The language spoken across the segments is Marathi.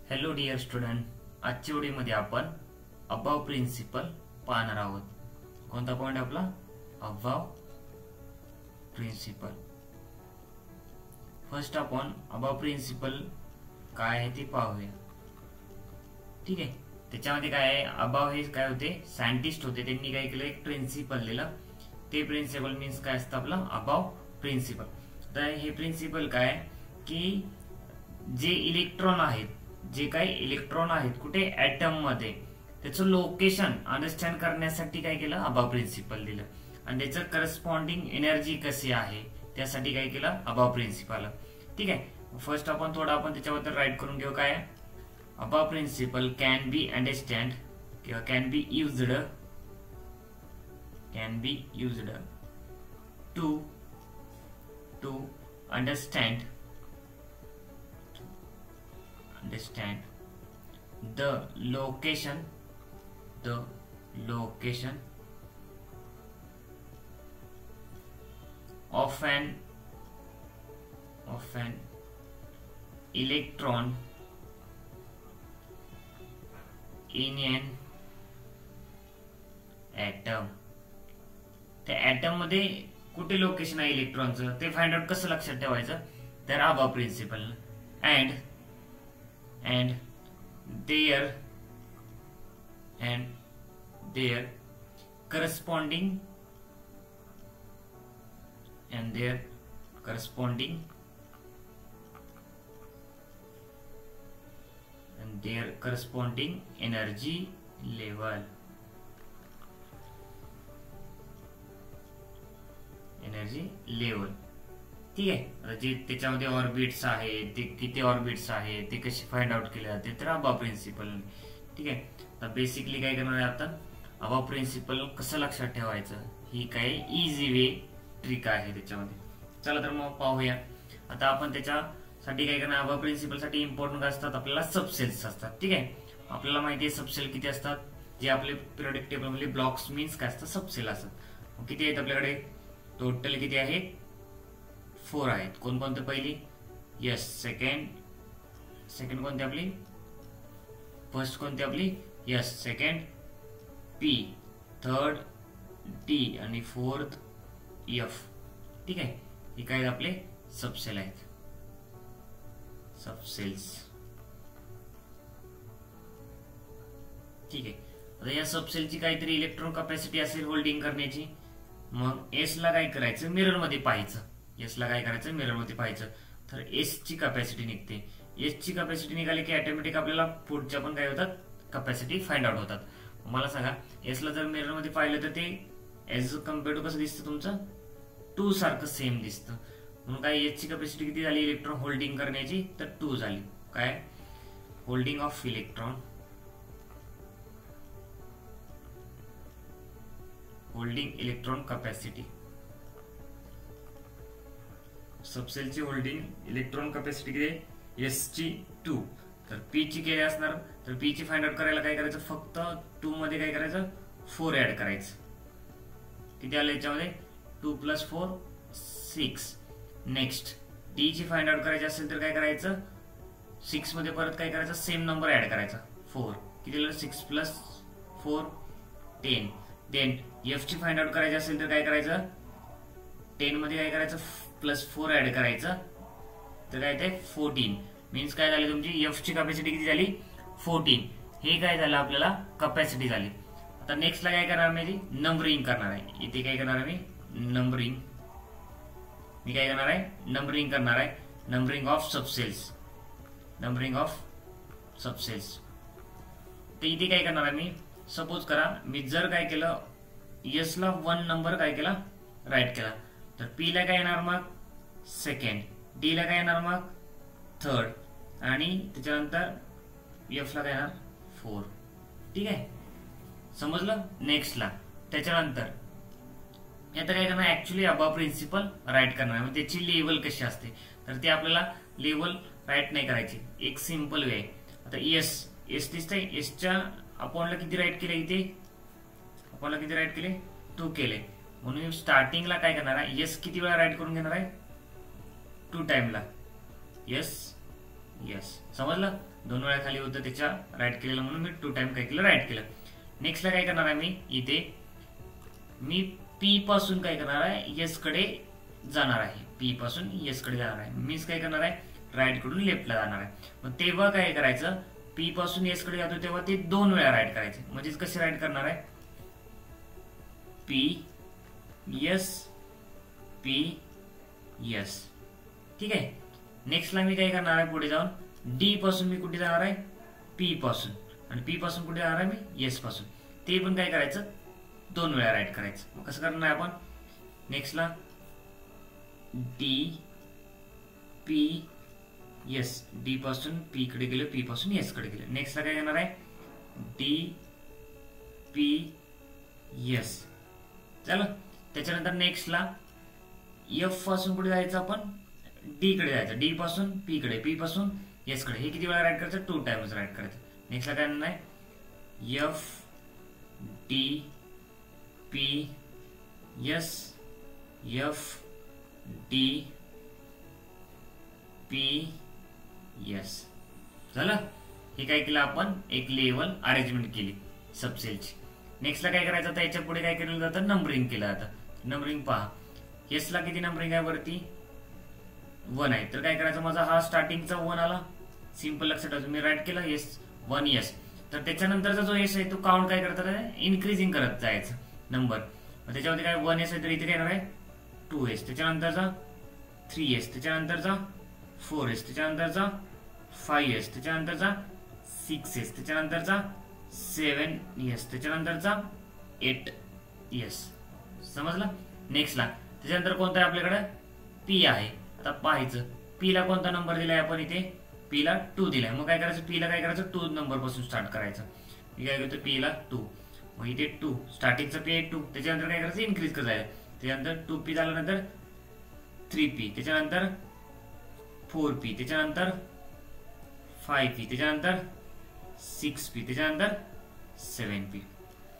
हॅलो डिअर स्टुडंट, आजच्या व्हिडिओमध्ये आपण अबाव प्रिन्सिपल पाहणार आहोत. कोणता पॉइंट आपला? Above principal. फर्स्ट आपण अबाव प्रिन्सिपल काय आहे ते पाहूया. ठीक आहे. त्याच्यामध्ये काय आहे, अबाव हे काय होते, सायंटिस्ट होते. त्यांनी काय केलं, एक प्रिन्सिपल दिलं. ते प्रिन्सिपल मीन्स काय असतं आपलं अबाव प्रिन्सिपल. तर हे प्रिन्सिपल काय की जे इलेक्ट्रॉन आहेत, जे काही इलेक्ट्रॉन आहेत कुठे, ऍटम मध्ये, त्याचं लोकेशन अंडरस्टँड करण्यासाठी काय केलं, अबाव प्रिन्सिपल दिलं. आणि त्याचं करस्पॉन्डिंग एनर्जी कशी आहे त्यासाठी काय केलं, अबाव प्रिन्सिपल. ठीक आहे. फर्स्ट आपण त्याच्याबद्दल राईट करून घेऊ. काय above principle can be understand किंवा can be used to understand the location of an electron in an atom. त्या ऍटम मध्ये कुठे लोकेशन आहे इलेक्ट्रॉनचं ते फाइंड आउट कसं लक्षात ठेवायचं, तर above principal. and their corresponding energy level. ठीक आहे. आता जे त्याच्यामध्ये ऑर्बिट्स आहेत, ते किती ऑर्बिट्स आहेत, ते कसे फाइंड आउट केले जाते, तर अबाव प्रिन्सिपल. ठीक आहे. तर बेसिकली काय करणार आहे आपण, अबाव प्रिन्सिपल कसं लक्षात ठेवायचं, ही काय इझी वे ट्रिक आहे त्याच्यामध्ये. चला तर मग पाहूया. आता आपण त्याच्यासाठी काय करणार, अबाव प्रिन्सिपल साठी इम्पॉर्टंट काय असतात, आपल्याला सबसेल्स असतात. ठीक आहे. आपल्याला माहिती आहे सबसेल किती असतात, जे आपले पिरियोडिक टेबल मधले ब्लॉक्स मीन्स काय असतात, सबसेल असतात. किती आहेत आपल्याकडे टोटल, किती आहेत, 4 आहेत. कोणकोणते पहिली, यस. सेकंड कोणती आपली, फर्स्ट कोणती आपली, yes second, P, third D आणि फोर्थ एफ. ठीक आहे. हे काय आपले सबसेल आहेत, सबसेल्स. ठीक आहे. आता या सबसेलची काहीतरी इलेक्ट्रॉन कॅपॅसिटी असेल होल्डिंग करण्याची. मग एस ला काय करायचं, मिरर मध्ये पाहायचं. एस ला काय करायचं, मिरर मध्ये पाहायचं. तर एस ची कॅपॅसिटी निघते. एस ची कॅपॅसिटी निघाली की ऑटोमॅटिक आपल्याला पुढच्या पण काय होतात, कॅपॅसिटी फाइंड आउट होतात. मला सांगा, एस ला जर मिरर मध्ये पाहिलं तर ते एज कम्पेअर टू कसं दिसतं तुमचं, 2 सारखं सेम दिसतं. म्हणून काय, एस ची कॅपॅसिटी किती झाली इलेक्ट्रॉन होल्डिंग करण्याची, तर 2 झाली. काय, होल्डिंग ऑफ इलेक्ट्रॉन, कॅपॅसिटी. सबसेलची होल्डिंग इलेक्ट्रॉन कॅपॅसिटी किती आहे, एस ची 2. तर पी ची किती असणार, तर पी ची फाइंड आउट करायला काय करायचं, फक्त 2 मध्ये काय करायचं, 4 ऍड करायचं. किती आलं याच्यामध्ये, 2 + 4 6. नेक्स्ट डी ची फाइंड आउट करायची असेल तर काय करायचं, 6 मध्ये परत काय करायचं, सेम नंबर ऍड करायचा 4. किती आलं, 6 + 4 10. देन एफ ची फाइंड आउट करायची असेल तर काय करायचं, 10 मध्ये काय करायचं, +4 ऍड करायचं, तर काय ते 14. मीन्स काय झाली, तुमची एफ ची कॅपॅसिटी किती झाली, 14. हे काय झालं, आपल्याला कॅपॅसिटी झाली. आता नेक्स्ट ला काय करणार, मी नंबरिंग करणार आहे. इथे काय करणार आहे, नंबरिंग करणार आहे. Numbering of subcells. तर इथे काय करणार आहे, मी सपोज करा, मी जर काय केलं, एस ला 1 नंबर काय केला, राईट केला, तर पी ला काय येणार मग सेकंड, डी ला काय येणार मग थर्ड, आणि त्याच्यानंतर एफ ला काय येणार 4. ठीक आहे, समजलं. नेक्स्ट ला त्याच्यानंतर आता काय करणार, ऍक्च्युअली अबाव प्रिन्सिपल राईट करणार. म्हणजे त्याची लेवल कशी असते, तर ते आपल्याला लेवल राईट नाही करायची. एक सिंपल वे आहे. आता एस दिसतंय, एसच्या अपॉनला किती राईट केले, इथे अपॉनला किती राईट केले, 2 केले. म्हणून स्टार्टिंगला काय करणार आहे, एस किती वेळा राईट करून घेणार आहे, 2 टाइमला. एस यस, समजलं. 2 वेळा खाली होतं त्याच्या राईट केलेलं म्हणून मी 2 टाइम काय केलं, राईट केलं. नेक्स्टला काय करणार आहे मी इथे मी पी पासून काय करणार आहे एस कडे जाणार आहे. पी पासून एस कडे जाणार आहे. मीच काय करणार आहे राईट कडून लेफ्टला जाणार आहे. मग तेव्हा काय करायचं पी पासून एस कडे जातो तेव्हा ते 2 वेळा राईट करायचे. म्हणजेच कसे राईट करणार आहे पी एस पी एस. ठीक आहे. नेक्स्टला मी काय करणार आहे पुढे जाऊन डी पासून मी कुठे जाणार आहे पी पासून आणि पी पासून कुठे जाणार आहे मी एस पासून. ते पण काय करायचं 2 वेळा राईट करायचं. कसं करणार आहे आपण नेक्स्टला डी पी एस. डी पासून पी कडे गेलं पी पासून एस कडे गेलं. नेक्स्टला काय करणार आहे डी पी एस. चला त्याच्यानंतर नेक्स्टला एफ पासून कुठे जायचं आपण डी कडे जायचं. डी पासून पी कडे पी पासून एस कडे. हे किती वेळा राईट करायचं 2 टाइम्स राईट करायचं. नेक्स्टला काय करणार आहे F D P S F D P S. झालं. हे काय केलं आपण एक लेवल अरेंजमेंट केली सबसेलची. नेक्स्टला काय करायचं आता याच्या पुढे काय केलं जातं नंबरिंग केलं जातं. नंबरिंग पहा एस ला किती नंबरिंग आहे वरती 1 आहे. तर काय करायचं माझा हा स्टार्टिंगचा 1 आला. सिंपल लक्षात ठेवा मी राईट केलं एस 1 एस. तर त्याच्यानंतरचा जो एस आहे तो काउंट काय करतात इन्क्रीजिंग करत जायचं नंबर. त्याच्यामध्ये काय 1 एस आहे तर इथे काय येणार आहे 2 एस. त्याच्यानंतरचा 3 एस. त्याच्यानंतरचा 4 एस. त्याच्यानंतरचा 5 एस. त्याच्यानंतरचा 6 एस. त्याच्यानंतरचा 7 एस. त्याच्यानंतरचा 8 एस. समजलं. नेक्स्टला त्याच्यानंतर कोणता आहे आपल्याकडे पी आहे. आता पाहायचं पी ला कोणता नंबर दिलाय आपण इथे पी ला 2 दिलाय. मग काय करायचं पी ला काय करायचं 2 नंबर पासून स्टार्ट करायचं. मी काय करतो पी ला 2. मग इथे 2 स्टार्टिंगचा पी आहे 2. त्याच्यानंतर काय करायचं इन्क्रीज करत जायचं. त्याच्यानंतर 2 पी झाल्यानंतर 3 पी. त्याच्यानंतर 4 पी. त्याच्यानंतर 5 पी. त्याच्यानंतर 6 पी. त्याच्यानंतर 7 पी.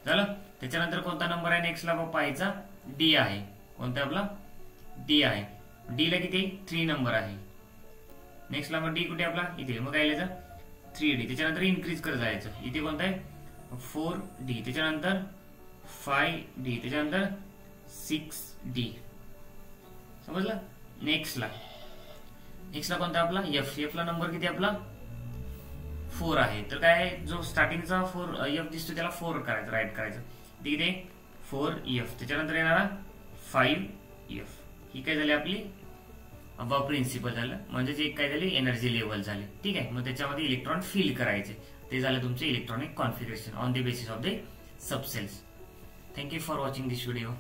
झालं. त्याच्यानंतर कोणता नंबर आहे नेक्स्टला पाहायचा डी आहे. कोणता आपला डी आहे. डी ला किती 3 नंबर आहे. नेक्स्टला मग डी कुठे आपला इथे. मग काय लिहायचं 3D. त्याच्यानंतर इन्क्रीज करत जायचं. इथे कोणता आहे 4D. त्याच्यानंतर 5D. त्याच्यानंतर 6D. समजलं. नेक्स्टला कोणता आपला एफ. एफ ला नंबर किती आपला 4 आहे. तर काय जो स्टार्टिंगचा 4 एफ दिसतो त्याला 4 करायचं राईट करायचं. ठीक आहे 4F. त्याच्यानंतर येणारा 5F. ही काय झाली आपली अबव प्रिन्सिपल झालं. म्हणजेच एक काय झाली एनर्जी लेवल झाले. ठीक आहे. मग त्याच्यामध्ये इलेक्ट्रॉन फिल करायचे. ते झालं तुमचे electronic configuration on the basis of the subcells. Thank you for watching this video.